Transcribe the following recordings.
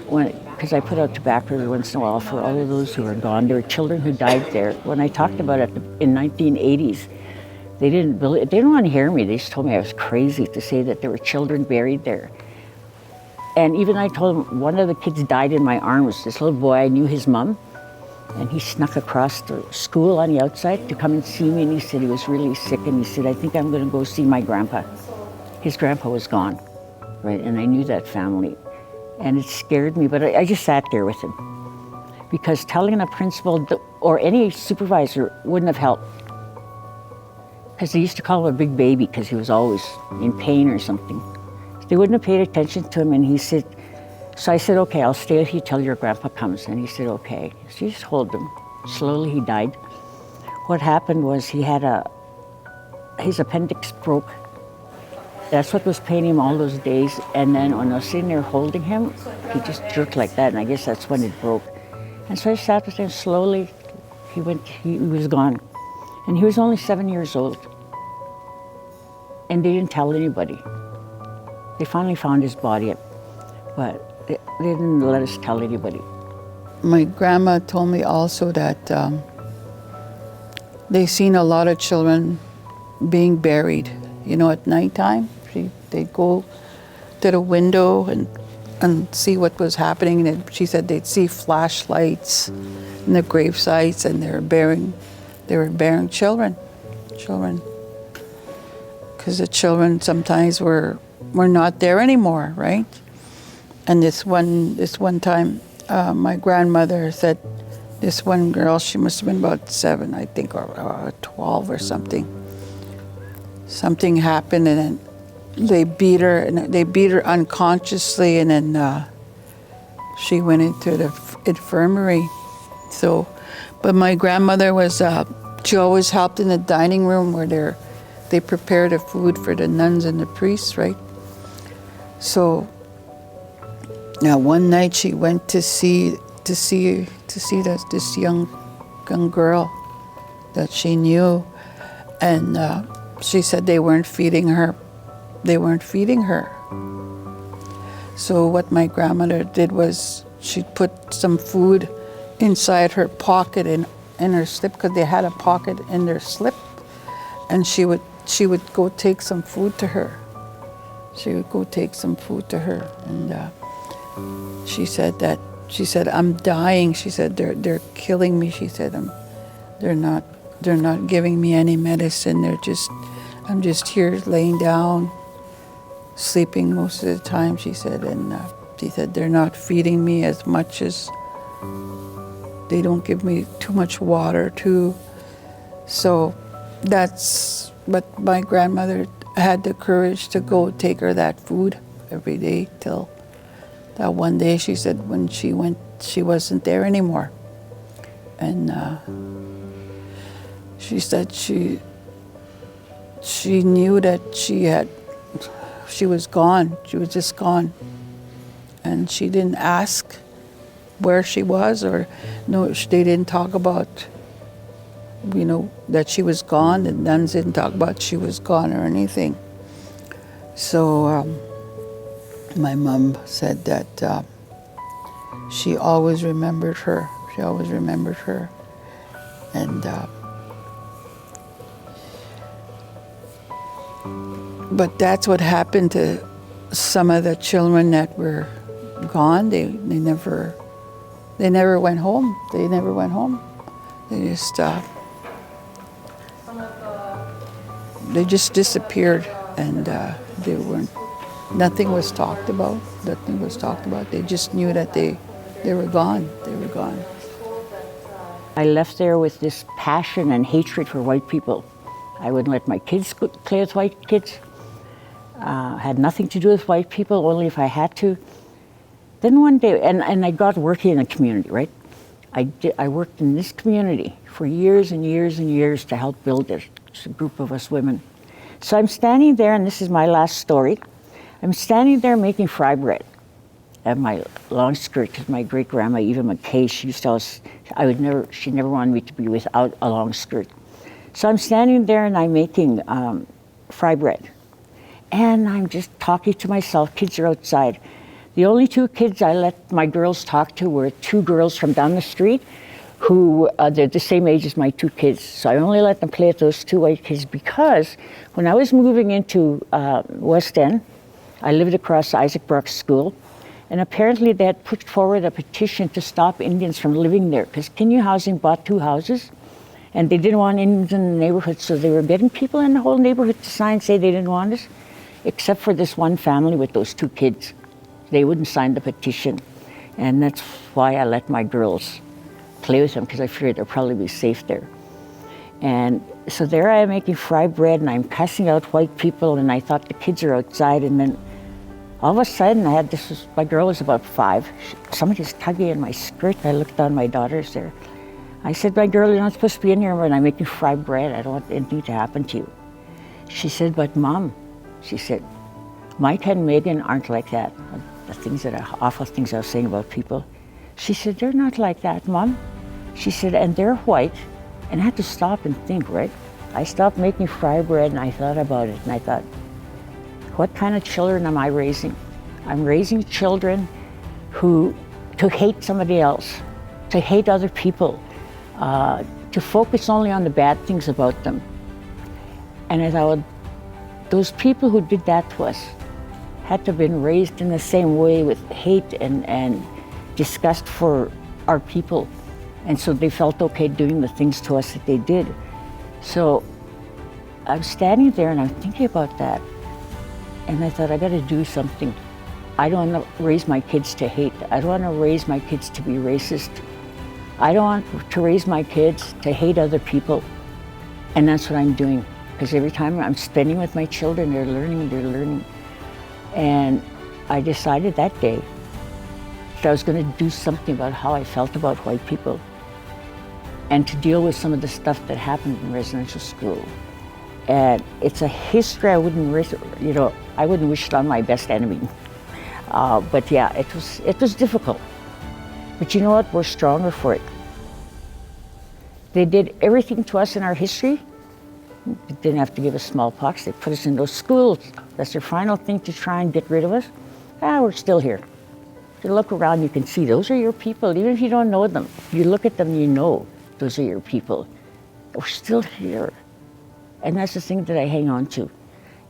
because I put out tobacco every once in a while for all of those who are gone. There were children who died there. When I talked about it in 1980s, they didn't want to hear me. They just told me I was crazy to say that there were children buried there. And even I told them, one of the kids died in my arms. This little boy, I knew his mom, and he snuck across the school on the outside to come and see me, and he said he was really sick, and he said, I think I'm going to go see my grandpa. His grandpa was gone, right? And I knew that family. And it scared me, but I just sat there with him. Because telling a principal or any supervisor wouldn't have helped. Because they used to call him a big baby because he was always in pain or something. They wouldn't have paid attention to him, and he said, so I said, okay, I'll stay with you till your grandpa comes. And he said, okay. So you just hold him. Slowly he died. What happened was his appendix broke. That's what was paining him all those days. And then when I was sitting there holding him, he just jerked like that, and I guess that's when it broke. And so I sat with him slowly. He was gone. And he was only 7 years old. And they didn't tell anybody. They finally found his body, but they didn't let us tell anybody. My grandma told me also that they seen a lot of children being buried, at nighttime. They'd go to the window and see what was happening. And she said they'd see flashlights in the grave sites, and they were burying children. Because the children sometimes were not there anymore, right? And this one time, my grandmother said this one girl, she must have been about 7, I think, or 12 or something. Something happened, and then they beat her unconsciously, and then she went into the infirmary. So, but my grandmother was, she always helped in the dining room where they prepared the food for the nuns and the priests, right? So now one night she went to see this young girl that she knew, and she said they weren't feeding her. So what my grandmother did was she put some food inside her pocket in her slip, because they had a pocket in their slip, and she would go take some food to her. And she said, I'm dying. She said, they're killing me. She said, they're not giving me any medicine. I'm just here laying down, sleeping most of the time, she said. And she said, they're not feeding me as much as, they don't give me too much water too. So that's what my grandmother had the courage to go take her that food every day, till that one day she said when she went, she wasn't there anymore. And she said she knew that she was gone. She was just gone. And she didn't ask where she was, or no, they didn't talk about, that she was gone. The nuns didn't talk about she was gone or anything. So my mom said that she always remembered her. And but that's what happened to some of the children that were gone. They never went home. They just disappeared, and nothing was talked about. They just knew that they were gone. I left there with this passion and hatred for white people. I wouldn't let my kids play with white kids. Had nothing to do with white people, only if I had to. Then one day, and I got working in the community, right? I worked in this community for years and years and years to help build it. It's a group of us women. So I'm standing there, and this is my last story. I'm standing there making fry bread. And my long skirt, because my great grandma Eva McKay, she used to always, she never wanted me to be without a long skirt. So I'm standing there and I'm making fry bread. And I'm just talking to myself, kids are outside. The only two kids I let my girls talk to were two girls from down the street who, they're the same age as my two kids. So I only let them play with those two white kids because when I was moving into West End, I lived across Isaac Brock's school, and apparently they had put forward a petition to stop Indians from living there because Kinyu Housing bought two houses and they didn't want Indians in the neighborhood, so they were getting people in the whole neighborhood to sign say they didn't want us, except for this one family with those two kids. They wouldn't sign the petition, and that's why I let my girls play with them, because I figured they'll probably be safe there. And so there I am making fried bread and I'm cussing out white people, and I thought the kids are outside, and then all of a sudden I had my girl was about 5, somebody's tugging in my skirt. I looked down, my daughter's there. I said, my girl, you're not supposed to be in here when I'm making fried bread. I don't want anything to happen to you. She said, but Mom, she said, Mike and Megan aren't like that. The awful things I was saying about people. She said, they're not like that, Mom. She said, and they're white. And I had to stop and think, right? I stopped making fried bread and I thought about it, and I thought, what kind of children am I raising? I'm raising children to hate somebody else, to hate other people, to focus only on the bad things about them. And I thought, those people who did that to us had to have been raised in the same way with hate and disgust for our people. And so they felt okay doing the things to us that they did. So I'm standing there and I'm thinking about that. And I thought, I gotta do something. I don't want to raise my kids to hate. I don't want to raise my kids to be racist. I don't want to raise my kids to hate other people. And that's what I'm doing. Because every time I'm spending with my children, they're learning. And I decided that day that I was going to do something about how I felt about white people and to deal with some of the stuff that happened in residential school. And it's a history I wouldn't wish it on my best enemy. But yeah, it was difficult. But you know what? We're stronger for it. They did everything to us in our history. They didn't have to give us smallpox. They put us in those schools. That's their final thing to try and get rid of us. We're still here. If you look around, you can see those are your people. Even if you don't know them, you look at them, you know those are your people. We're still here. And that's the thing that I hang on to.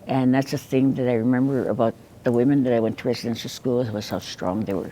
And that's the thing that I remember about the women that I went to residential school, was how strong they were.